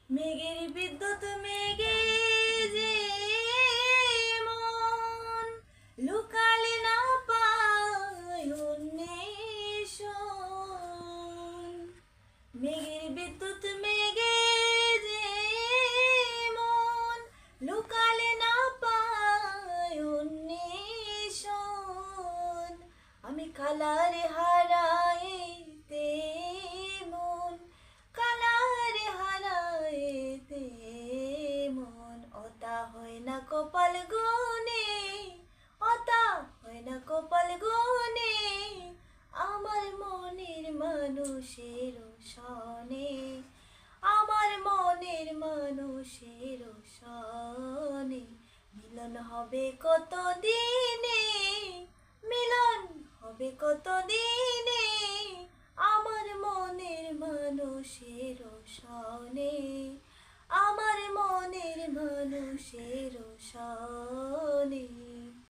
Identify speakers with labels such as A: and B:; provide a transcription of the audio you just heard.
A: মেঘের বিদ্যুৎ মেঘে যে মন লুকালে না পায় অন্বেষণ। মেঘের বিদ্যুৎ মেঘে যে মন লুকালে না পায় অন্বেষণ। আমি কালারে হারাইতে মন কালারে হারাইতে মন অতা হয় না কপাল গুনে অতা হয় না কপাল গুনে আমার মনের মানুষের সনে আমার মনের মানুষের সনে মিলন হবে কত দিনে মিলন হবে কত দিনে আমার মনের মানুষের সনে আমার মনের মানুষের সনে।